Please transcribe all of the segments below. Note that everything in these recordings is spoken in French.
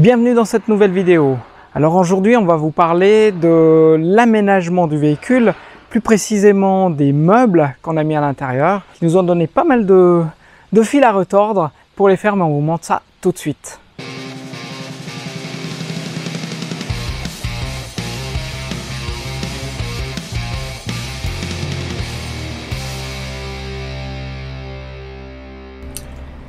Bienvenue dans cette nouvelle vidéo. Alors aujourd'hui on va vous parler de l'aménagement du véhicule, plus précisément des meubles qu'on a mis à l'intérieur, qui nous ont donné pas mal de fil à retordre pour les faire, mais on vous montre ça tout de suite.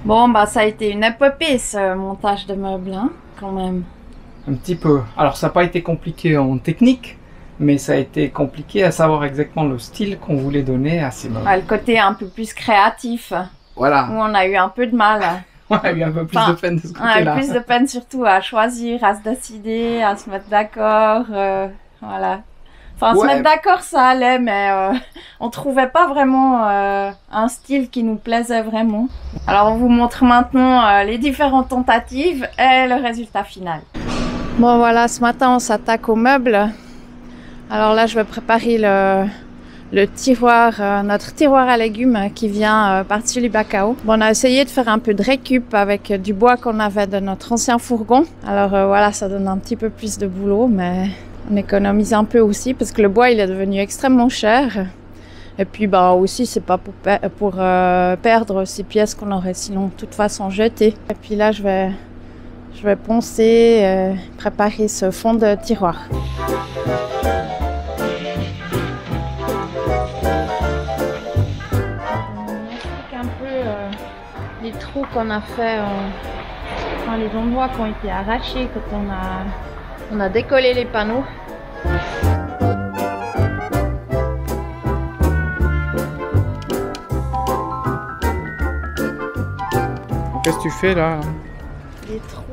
Bon, bah ça a été une épopée ce montage de meubles, hein, quand même. Un petit peu. Alors ça n'a pas été compliqué en technique, mais ça a été compliqué à savoir exactement le style qu'on voulait donner à ces meubles. Ah, le côté un peu plus créatif, Voilà. où on a eu un peu de mal. On a eu un peu plus de peine de ce On a eu côté-là. plus de peine surtout à choisir, à se décider, à se mettre d'accord, voilà. Enfin, se mettre d'accord, ça allait, mais on trouvait pas vraiment un style qui nous plaisait vraiment. Alors, on vous montre maintenant les différentes tentatives et le résultat final. Bon, voilà, ce matin, on s'attaque aux meubles. Alors là, je vais préparer le tiroir, notre tiroir à légumes qui vient par-dessus les Bacao. Bon, on a essayé de faire un peu de récup avec du bois qu'on avait de notre ancien fourgon. Alors voilà, ça donne un petit peu plus de boulot, mais on économise un peu aussi parce que le bois il est devenu extrêmement cher. Et puis bah aussi c'est pas pour perdre ces pièces qu'on aurait sinon de toute façon jetées. Et puis là je vais poncer, préparer ce fond de tiroir. On explique un peu les trous qu'on a fait, enfin, les endroits qui ont été arrachés quand on a décollé les panneaux. Qu'est-ce que tu fais là? Des trous.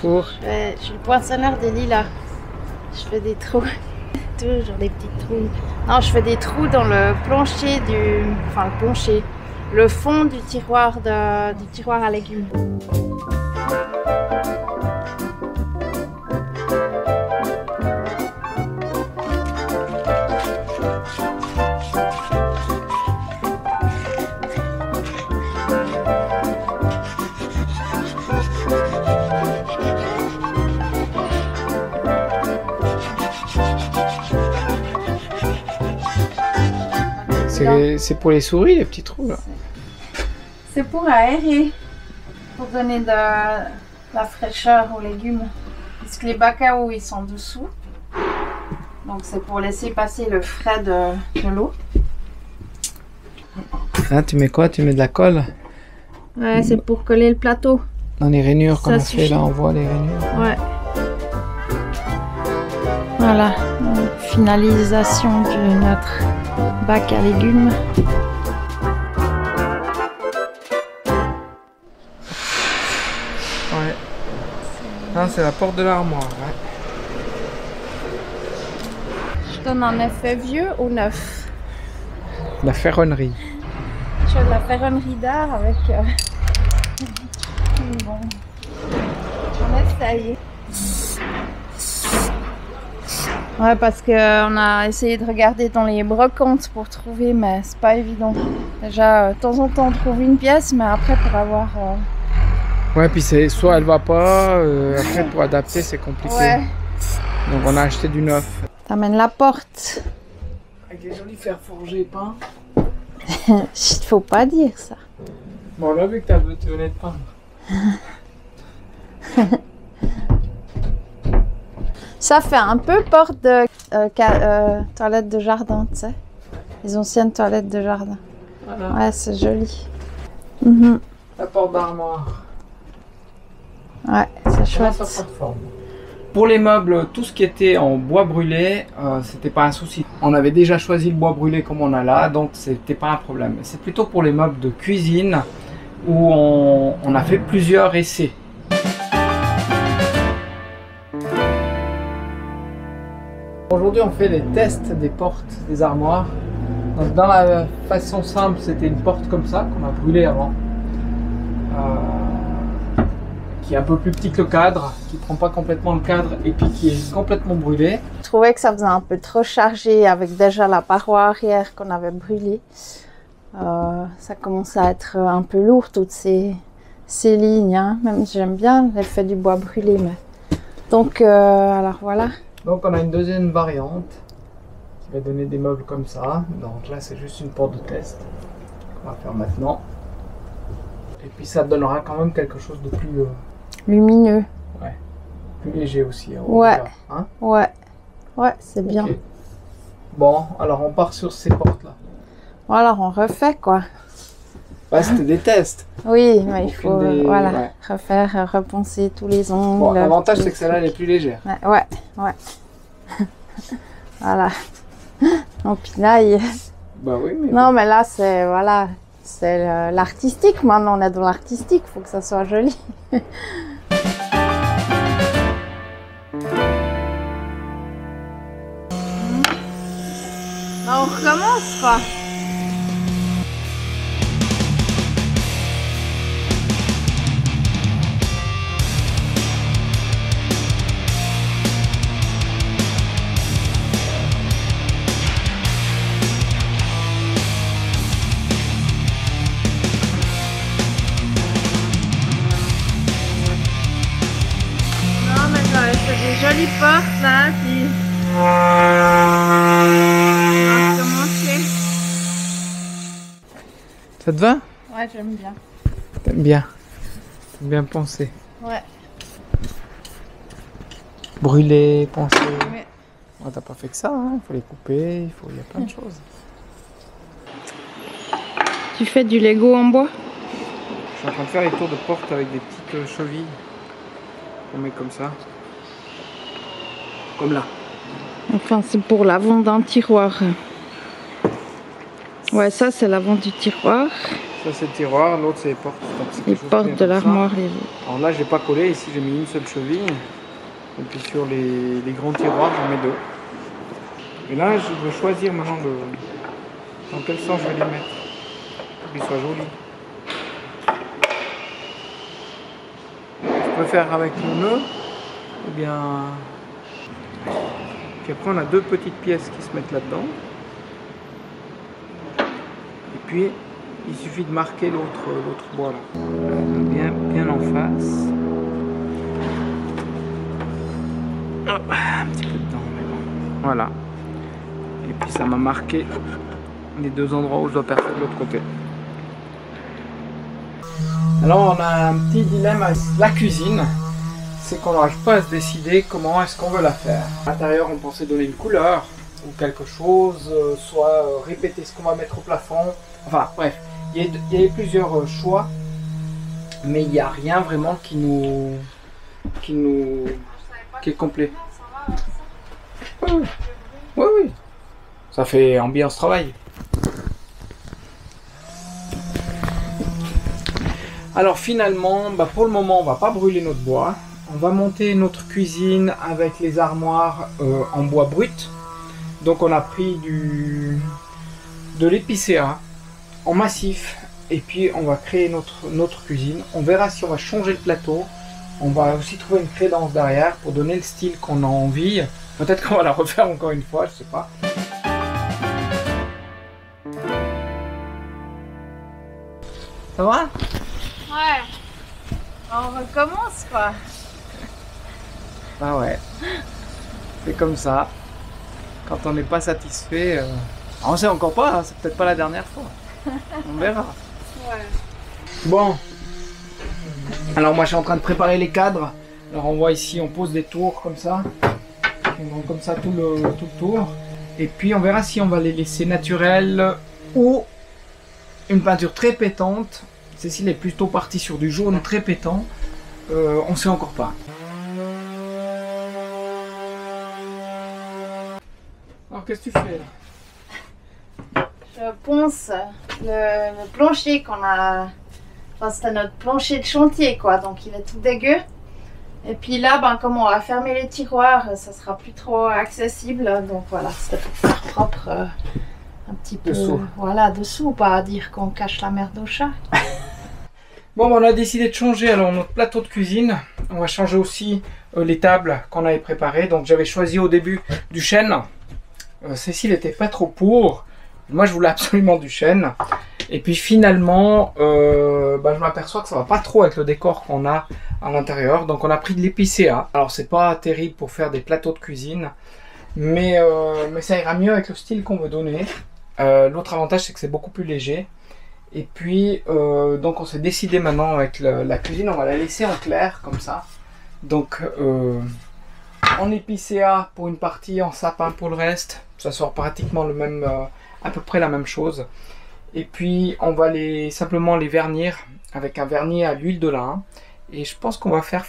Pour Je suis le poinçonneur des lilas. Je fais des trous. Toujours des petits trous. Non, je fais des trous dans le plancher Enfin, le plancher. Le fond du tiroir à légumes. C'est pour les souris, les petits trous là. C'est pour aérer, pour donner de la fraîcheur aux légumes. Parce que les bacao ils sont dessous. Donc c'est pour laisser passer le frais de l'eau. Ah, tu mets quoi? Tu mets de la colle? Ouais, c'est pour coller le plateau. Dans les rainures qu'on a suffit. fait là, on voit les rainures. Ouais. Voilà, finalisation de notre bac à légumes. Ouais. Non, c'est la porte de l'armoire. Ouais. Je donne un effet vieux ou neuf. La ferronnerie. Je fais de la ferronnerie d'art avec... Bon. On essaye. Ouais, parce qu'on a essayé de regarder dans les brocantes pour trouver, mais c'est pas évident. Déjà, de temps en temps, on trouve une pièce, mais après, pour avoir... Ouais, puis c'est soit elle va pas, après pour adapter, c'est compliqué. Ouais. Donc on a acheté du neuf. T'amènes la porte. Avec les jolis fers forgés peints. Il faut pas dire ça. Bon, on a vu que tu venais de peindre. Ça fait un peu porte de toilette de jardin, tu sais. Les anciennes toilettes de jardin. Voilà. Ouais, c'est joli. La porte d'armoire. Ouais, c'est chouette. Ça prend forme. Pour les meubles, tout ce qui était en bois brûlé, c'était pas un souci. On avait déjà choisi le bois brûlé comme on a là, donc c'était pas un problème. C'est plutôt pour les meubles de cuisine où on a fait plusieurs essais. Aujourd'hui, on fait les tests des portes des armoires. Donc, dans la façon simple, c'était une porte comme ça qu'on a brûlée avant, qui est un peu plus petit que le cadre, qui prend pas complètement le cadre et puis qui est complètement brûlé. Je trouvais que ça faisait un peu trop chargé avec déjà la paroi arrière qu'on avait brûlée. Ça commençait à être un peu lourd, toutes ces ces lignes, hein. Même j'aime bien l'effet du bois brûlé. Mais... Donc, alors voilà. Donc on a une deuxième variante qui va donner des meubles comme ça. Donc là c'est juste une porte de test qu'on va faire maintenant. Et puis ça donnera quand même quelque chose de plus lumineux. Ouais. Plus léger aussi. Hein, ouais. Hein, ouais. Ouais, c'est bien. Okay. Bon, alors on part sur ces portes là. Bon, alors on refait quoi. Bah, c'était des tests. Oui, mais il faut voilà, refaire, repenser tous les ongles. Bon, l'avantage c'est que celle-là elle est plus légère. Ouais. Voilà. En pinaille. Bah oui, mais... Non, mais là c'est voilà, c'est l'artistique. Maintenant on est dans l'artistique, il faut que ça soit joli. On recommence quoi. Non mais j'avais fait des jolies portes là, puis... Ça te va? Ouais, j'aime bien. T'aimes bien? T'aimes bien penser? Ouais. Brûler, penser? Ouais. Oh, t'as pas fait que ça, hein? Il faut les couper, il y a plein de choses. Tu fais du Lego en bois? Je suis en train de faire les tours de porte avec des petites chevilles. On met comme ça. Comme là. Enfin, c'est pour l'avant d'un tiroir. Ouais, ça c'est l'avant du tiroir. Ça c'est le tiroir, l'autre c'est les portes. Les portes de l'armoire. Alors là j'ai pas collé, ici j'ai mis une seule cheville. Et puis sur les grands tiroirs j'en mets deux. Et là je veux choisir maintenant dans quel sens je vais les mettre. Pour qu'ils soient jolis. Je préfère avec le nœud, ou bien... Puis après on a deux petites pièces qui se mettent là-dedans. Et puis il suffit de marquer l'autre bois là. Bien en face. Hop, un petit peu dedans, mais bon. Voilà. Et puis ça m'a marqué les deux endroits où je dois percer de l'autre côté. Alors on a un petit dilemme avec la cuisine. C'est qu'on n'arrive pas à se décider comment est-ce qu'on veut la faire. À l'intérieur on pensait donner une couleur ou quelque chose, soit répéter ce qu'on va mettre au plafond. Enfin bref, il y a plusieurs choix, mais il n'y a rien vraiment qui est complet. Oui. Ça fait ambiance travail. Alors finalement, pour le moment on va pas brûler notre bois. On va monter notre cuisine avec les armoires en bois brut. Donc on a pris de l'épicéa en massif et puis on va créer notre cuisine. On verra si on va changer le plateau. On va aussi trouver une crédence derrière pour donner le style qu'on a envie. Peut-être qu'on va la refaire encore une fois, je sais pas. Ça va? Ouais. On recommence quoi. Ah ouais. C'est comme ça. Quand on n'est pas satisfait, on sait encore pas, hein, c'est peut-être pas la dernière fois. On verra. Ouais. Bon. Alors moi je suis en train de préparer les cadres. Alors on voit ici, on pose des tours comme ça. On rend comme ça tout le tour. Et puis on verra si on va les laisser naturels ou une peinture très pétante. Cécile est plutôt partie sur du jaune très pétant. On sait encore pas. Alors qu'est-ce que tu fais là? Je ponce le plancher qu'on a... Enfin, c'était notre plancher de chantier quoi, donc il est tout dégueu. Et puis là, comme on va fermer les tiroirs, ça sera plus trop accessible. Donc voilà, c'était pour faire propre un petit peu. Dessous. Voilà, dessous, pas à dire qu'on cache la merde au chat. Bon, on a décidé de changer alors notre plateau de cuisine. On va changer aussi les tables qu'on avait préparées. Donc j'avais choisi au début du chêne. Cécile n'était pas trop pour. Moi je voulais absolument du chêne. Et puis finalement, je m'aperçois que ça va pas trop avec le décor qu'on a à l'intérieur. Donc on a pris de l'épicéa. Alors c'est pas terrible pour faire des plateaux de cuisine, mais ça ira mieux avec le style qu'on veut donner. L'autre avantage, c'est que c'est beaucoup plus léger. Et puis, donc on s'est décidé maintenant avec la cuisine, on va la laisser en clair comme ça. Donc en épicéa pour une partie, en sapin pour le reste. Ça sort pratiquement le même, à peu près la même chose. Et puis on va simplement les vernir avec un vernis à l'huile de lin. Et je pense qu'on va faire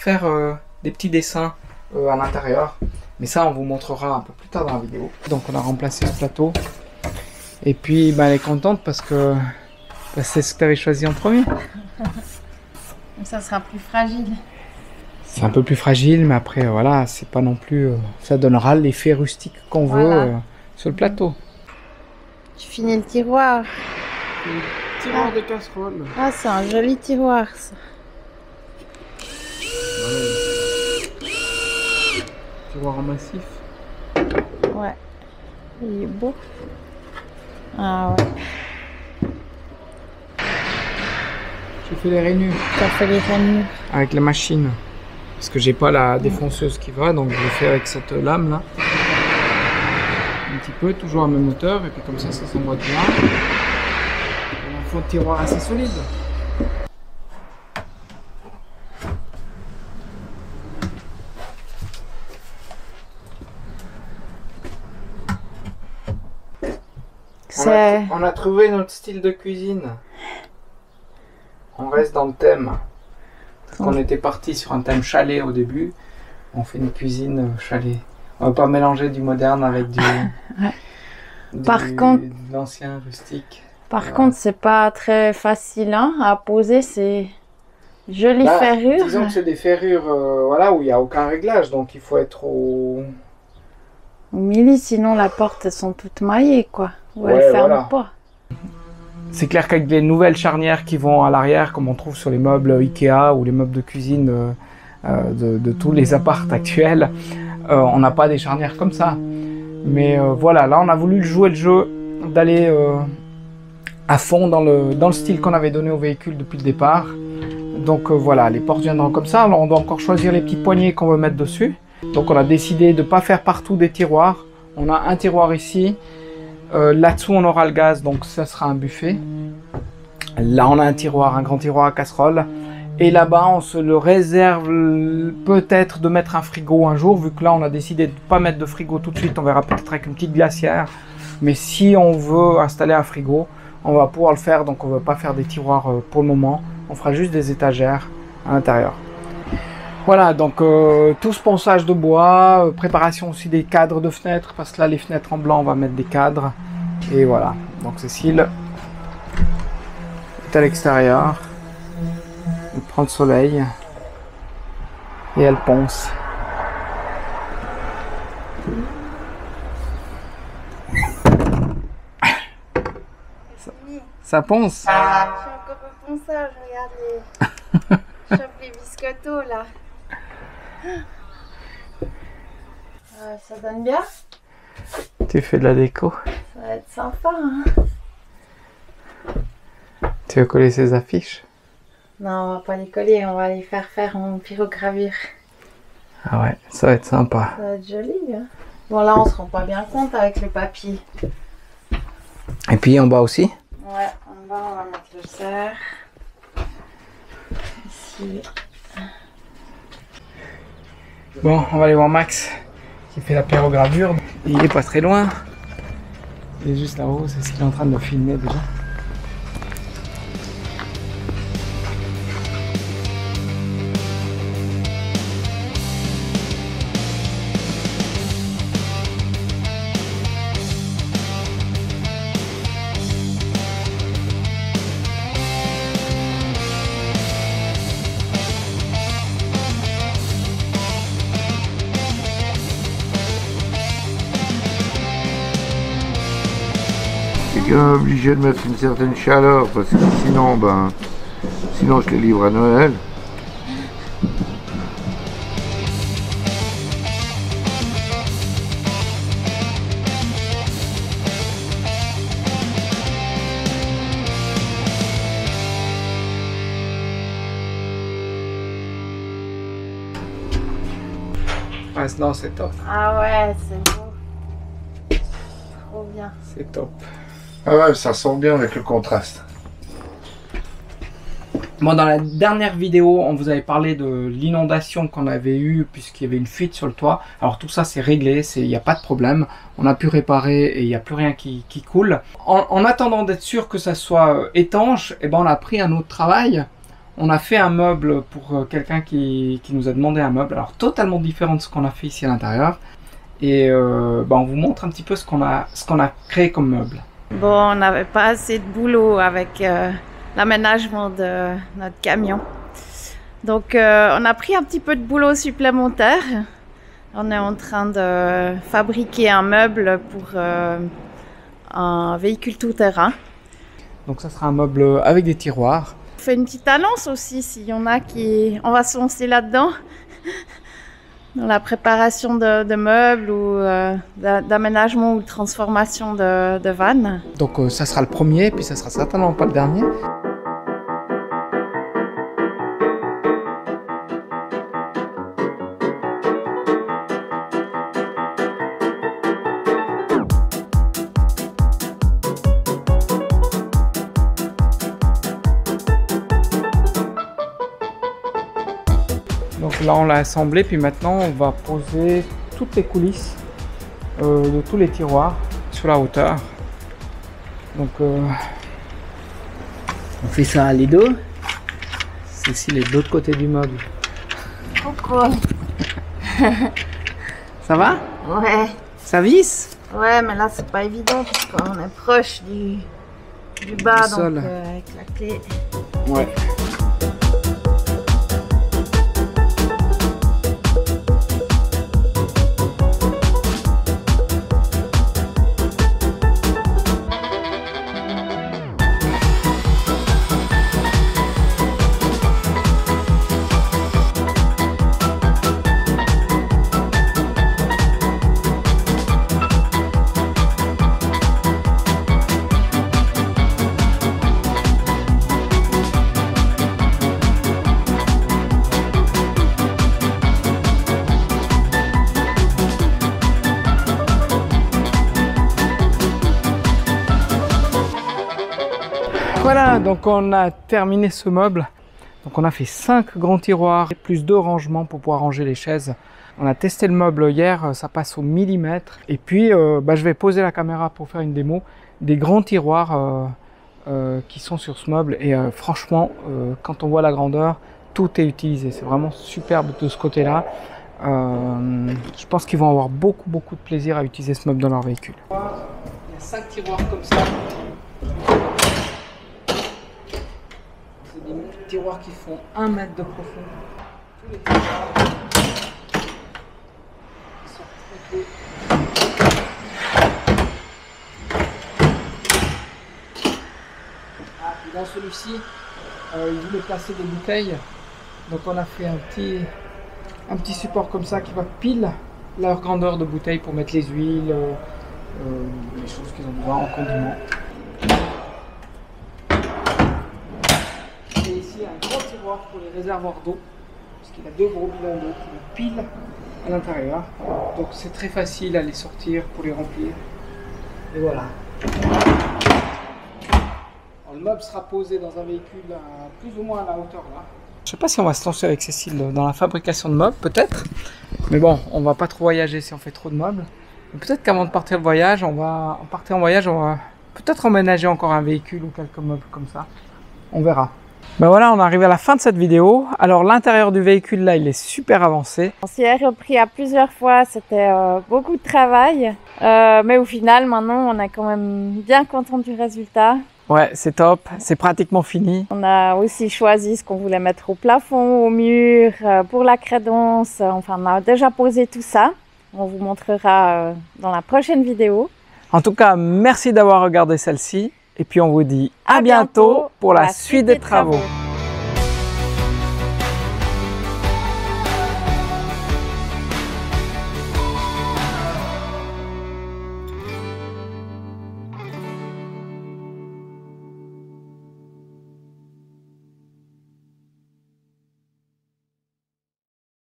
des petits dessins à l'intérieur. Mais ça, on vous montrera un peu plus tard dans la vidéo. Donc on a remplacé ce plateau. Et puis elle est contente parce que c'est ce que tu avais choisi en premier. Ça sera plus fragile. C'est un peu plus fragile, mais après voilà, c'est pas non plus... ça donnera l'effet rustique qu'on veut sur le plateau. Tu finis le tiroir. Le tiroir de casserole. Ah, c'est un joli tiroir ça. Tiroir en massif. Ouais. Il est beau. Ah ouais. J'ai fait les rainures. T'as fait les rainures. Avec la machine. Parce que j'ai pas la défonceuse qui va, donc je le fais avec cette lame là. Un petit peu, toujours à même hauteur, et puis comme ça s'emboîte bien. Il faut un tiroir assez solide. On a trouvé notre style de cuisine. On reste dans le thème. Parce qu'on était parti sur un thème chalet au début. On fait une cuisine chalet. On va pas mélanger du moderne avec de l'ancien rustique. Par contre, c'est pas très facile à poser. C'est jolie ferrure. Disons que c'est des ferrures où il n'y a aucun réglage. Donc il faut être au milieu, sinon la porte, elles sont toutes maillées, quoi. Ou elles ferment pas. C'est clair qu'avec les nouvelles charnières qui vont à l'arrière, comme on trouve sur les meubles Ikea ou les meubles de cuisine de tous les apparts actuels, on n'a pas des charnières comme ça. Mais voilà, là on a voulu jouer le jeu d'aller à fond dans le style qu'on avait donné au véhicule depuis le départ. Donc voilà, les portes viendront comme ça. Alors on doit encore choisir les petites poignées qu'on veut mettre dessus. Donc on a décidé de ne pas faire partout des tiroirs. On a un tiroir ici. Là-dessous on aura le gaz, donc ça sera un buffet. Là on a un tiroir, un grand tiroir à casserole. Et là-bas on se le réserve peut-être de mettre un frigo un jour, vu que là on a décidé de ne pas mettre de frigo tout de suite. On verra peut-être avec une petite glacière. Mais si on veut installer un frigo, on va pouvoir le faire. Donc on ne va pas faire des tiroirs pour le moment. On fera juste des étagères à l'intérieur. Voilà, donc tout ce ponçage de bois, préparation aussi des cadres de fenêtres, parce que là les fenêtres en blanc on va mettre des cadres. Et voilà, donc Cécile est à l'extérieur, elle prend le soleil et elle ponce. Ça ponce. Je suis encore au ponçage, regardez. Je chope les biscottos là. Ça donne bien. Tu fais de la déco. Ça va être sympa. Hein. Tu veux coller ces affiches? Non, on va pas les coller, on va les faire en pyrogravure. Ah ouais, ça va être sympa. Ça va être joli. Hein. Bon là, on se rend pas bien compte avec le papier. Et puis en bas aussi? Ouais, en bas, on va mettre le cerf. Ici. Bon, on va aller voir Max qui fait la pyrogravure. Il est pas très loin. Il est juste là-haut, c'est ce qu'il est en train de filmer déjà. Obligé de mettre une certaine chaleur parce que sinon je les livre à Noël. surprise. Non, c'est top. Ah ouais, c'est beau. Trop bien. C'est top. Ah ouais, ça sort bien avec le contraste. Bon, dans la dernière vidéo, on vous avait parlé de l'inondation qu'on avait eue puisqu'il y avait une fuite sur le toit. Alors tout ça c'est réglé, il n'y a pas de problème. On a pu réparer et il n'y a plus rien qui coule. En attendant d'être sûr que ça soit étanche, eh ben, on a pris un autre travail. On a fait un meuble pour quelqu'un qui nous a demandé un meuble. Alors totalement différent de ce qu'on a fait ici à l'intérieur. Et ben, on vous montre un petit peu ce qu'on a créé comme meuble. Bon, on n'avait pas assez de boulot avec l'aménagement de notre camion. Donc on a pris un petit peu de boulot supplémentaire. On est en train de fabriquer un meuble pour un véhicule tout-terrain. Donc ça sera un meuble avec des tiroirs. On fait une petite annonce aussi s'il y en a qui... On va se lancer là-dedans. Dans la préparation de meubles ou d'aménagement ou de transformation de vannes. Donc ça sera le premier, puis ça sera certainement pas le dernier. Donc là on l'a assemblé, puis maintenant on va poser toutes les coulisses de tous les tiroirs sur la hauteur. Donc on fait ça à les deux. C'est aussi les deux côtés du meuble. Pourquoi? Ça va? Ouais. Ça visse? Ouais, mais là c'est pas évident parce qu'on est proche du bas, Du sol. donc avec la clé. Ouais. Voilà, donc on a terminé ce meuble. Donc on a fait 5 grands tiroirs, plus 2 rangements pour pouvoir ranger les chaises. On a testé le meuble hier, ça passe au millimètre. Et puis je vais poser la caméra pour faire une démo des grands tiroirs qui sont sur ce meuble. Et franchement, quand on voit la grandeur, tout est utilisé. C'est vraiment superbe de ce côté-là. Je pense qu'ils vont avoir beaucoup de plaisir à utiliser ce meuble dans leur véhicule. Il y a 5 tiroirs comme ça. C'est des tiroirs qui font 1 mètre de profond. Tous les tiroirs sont traités. Et dans celui-ci, ils voulaient placer des bouteilles. Donc on a fait un petit support comme ça qui va pile leur grandeur de bouteille pour mettre les huiles, les choses qu'ils ont besoin en condiment. Et ici un gros tiroir pour les réservoirs d'eau, parce qu'il a 2 gros bidons d'eau qui le pilent à l'intérieur. Donc c'est très facile à les sortir pour les remplir. Et voilà. Alors, le meuble sera posé dans un véhicule plus ou moins à la hauteur là. Je sais pas si on va se lancer avec Cécile dans la fabrication de meubles, peut-être. Mais bon, on va pas trop voyager si on fait trop de meubles. Peut-être qu'avant de partir en voyage, on va peut-être emménager encore un véhicule ou quelques meubles comme ça. On verra. Ben voilà, on arrive à la fin de cette vidéo. Alors l'intérieur du véhicule là, il est super avancé. On s'y est repris à plusieurs fois, c'était beaucoup de travail. Mais au final, maintenant, on est quand même bien content du résultat. Ouais, c'est top, c'est pratiquement fini. On a aussi choisi ce qu'on voulait mettre au plafond, au mur, pour la crédence. Enfin, on a déjà posé tout ça. On vous montrera dans la prochaine vidéo. En tout cas, merci d'avoir regardé celle-ci. Et puis on vous dit à bientôt pour la suite des travaux.